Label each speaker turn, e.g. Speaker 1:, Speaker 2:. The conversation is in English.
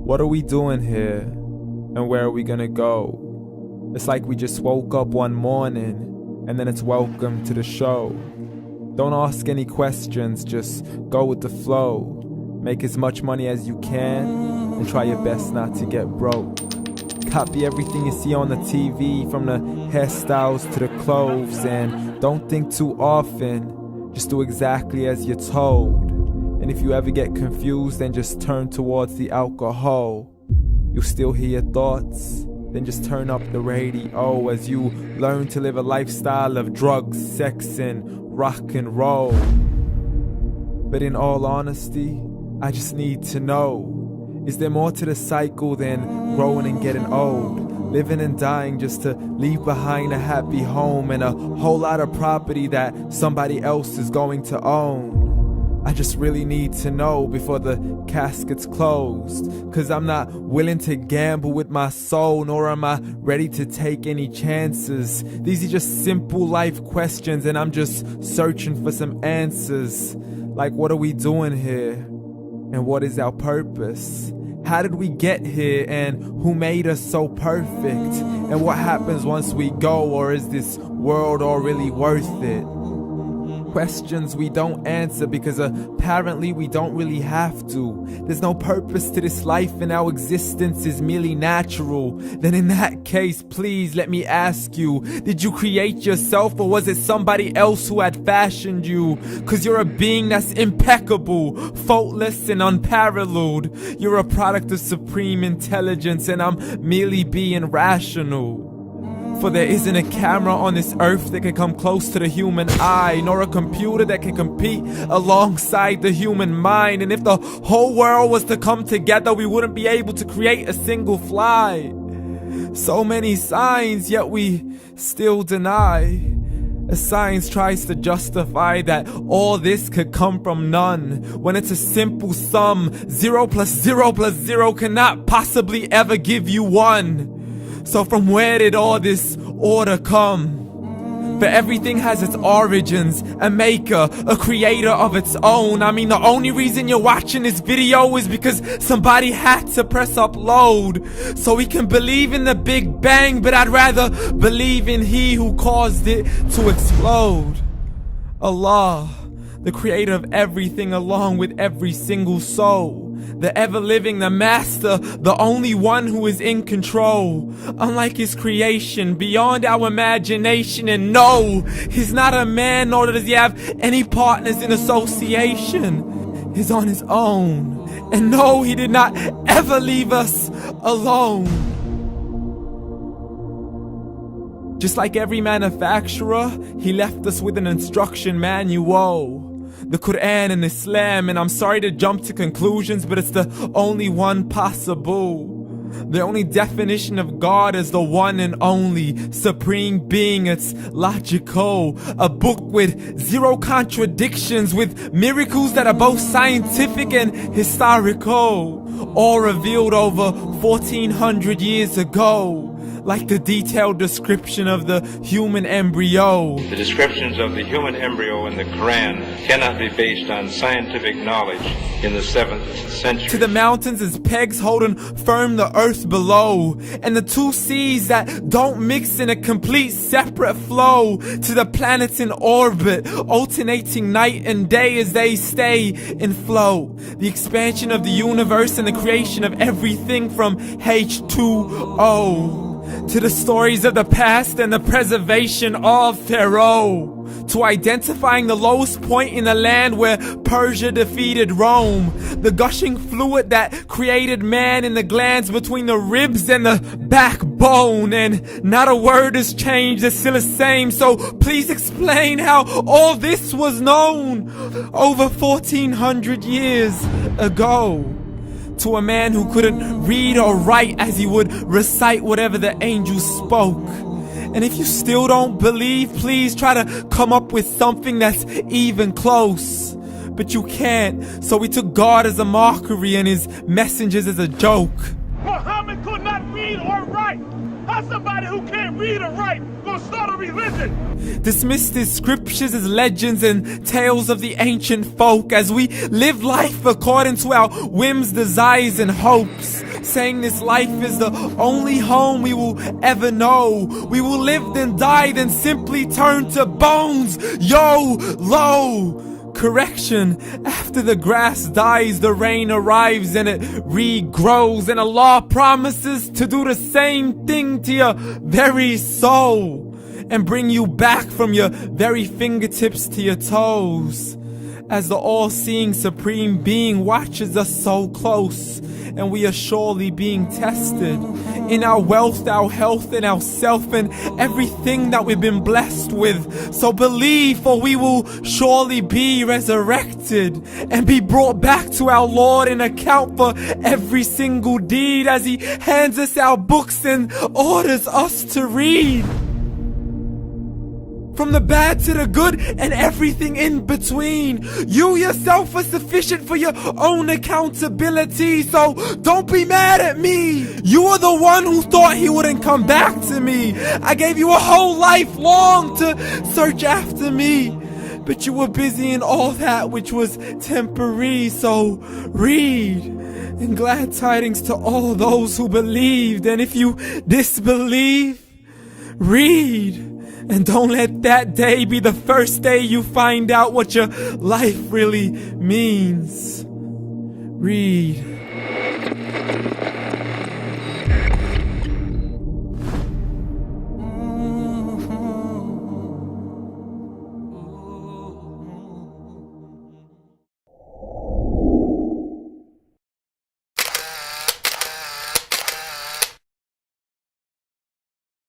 Speaker 1: What are we doing here? And where are we gonna go? It's like we just woke up one morning, and then it's welcome to the show. Don't ask any questions, just go with the flow. Make as much money as you can, and try your best not to get broke. Copy everything you see on the TV, from the hairstyles to the clothes, and don't think too often, just do exactly as you're told. And if you ever get confused, then just turn towards the alcohol. You'll still hear your thoughts, then just turn up the radio as you learn to live a lifestyle of drugs, sex, and rock and roll. But in all honesty, I just need to know, is there more to the cycle than growing and getting old? Living and dying just to leave behind a happy home and a whole lot of property that somebody else is going to own. I just really need to know before the casket's closed, 'cause I'm not willing to gamble with my soul, nor am I ready to take any chances. These are just simple life questions, and I'm just searching for some answers. Like, what are we doing here? And what is our purpose? How did we get here, and who made us so perfect? And what happens once we go, or is this world all really worth it? Questions we don't answer because apparently we don't really have to. There's no purpose to this life and our existence is merely natural. Then in that case, please let me ask you, did you create yourself, or was it somebody else who had fashioned you? 'Cause you're a being that's impeccable, faultless and unparalleled. You're a product of supreme intelligence, and I'm merely being rational. For there isn't a camera on this earth that can come close to the human eye, nor a computer that can compete alongside the human mind. And if the whole world was to come together, we wouldn't be able to create a single fly. So many signs, yet we still deny. As science tries to justify that all this could come from none, when it's a simple sum. 0 plus 0 plus 0 cannot possibly ever give you 1. So from where did all this order come? For everything has its origins, a maker, a creator of its own. I mean, the only reason you're watching this video is because somebody had to press upload. So we can believe in the Big Bang, but I'd rather believe in He who caused it to explode. Allah, the creator of everything along with every single soul. The ever-living, the master, the only one who is in control. Unlike his creation, beyond our imagination. And no, he's not a man, nor does he have any partners in association. He's on his own. And no, he did not ever leave us alone. Just like every manufacturer, he left us with an instruction manual. The Quran and Islam, and I'm sorry to jump to conclusions, but it's the only one possible. The only definition of God is the one and only supreme being. It's logical, a book with 0 contradictions, with miracles that are both scientific and historical, all revealed over 1400 years ago. Like the detailed description of the human embryo.
Speaker 2: The descriptions of the human embryo in the Quran cannot be based on scientific knowledge in the 7th century.
Speaker 1: To the mountains as pegs holding firm the earth below, and the 2 seas that don't mix in a complete separate flow. To the planets in orbit, alternating night and day as they stay in flow. The expansion of the universe and the creation of everything from H2O. To the stories of the past and the preservation of Pharaoh. To identifying the lowest point in the land where Persia defeated Rome. The gushing fluid that created man in the glands between the ribs and the backbone. And not a word has changed, it's still the same. So please explain how all this was known over 1400 years ago. To a man who couldn't read or write as he would recite whatever the angels spoke. And if you still don't believe, please try to come up with something that's even close. But you can't, so we took God as a mockery and his messengers as a joke.
Speaker 3: Muhammad could not read or write. How somebody who can't read or write gonna start a religion?
Speaker 1: Dismissed his scriptures as legends and tales of the ancient folk as we live life according to our whims, desires, and hopes. saying this life is the only home we will ever know. We will live then die, then simply turn to bones. YOLO! Correction, after the grass dies, the rain arrives and it regrows, and Allah promises to do the same thing to your very soul and bring you back from your very fingertips to your toes, as the all-seeing supreme being watches us so close, and we are surely being tested in our wealth, our health, and our self, and everything that we've been blessed with. So believe, for we will surely be resurrected and be brought back to our Lord and account for every single deed, as He hands us our books and orders us to read. From the bad to the good and everything in between. You yourself are sufficient for your own accountability, so don't be mad at me. You are the one who thought He wouldn't come back to me. I gave you a whole life long to search after me, but you were busy in all that which was temporary. So read, and glad tidings to all those who believed. And if you disbelieve, read. And don't let that day be the first day you find out what your life really means. Read.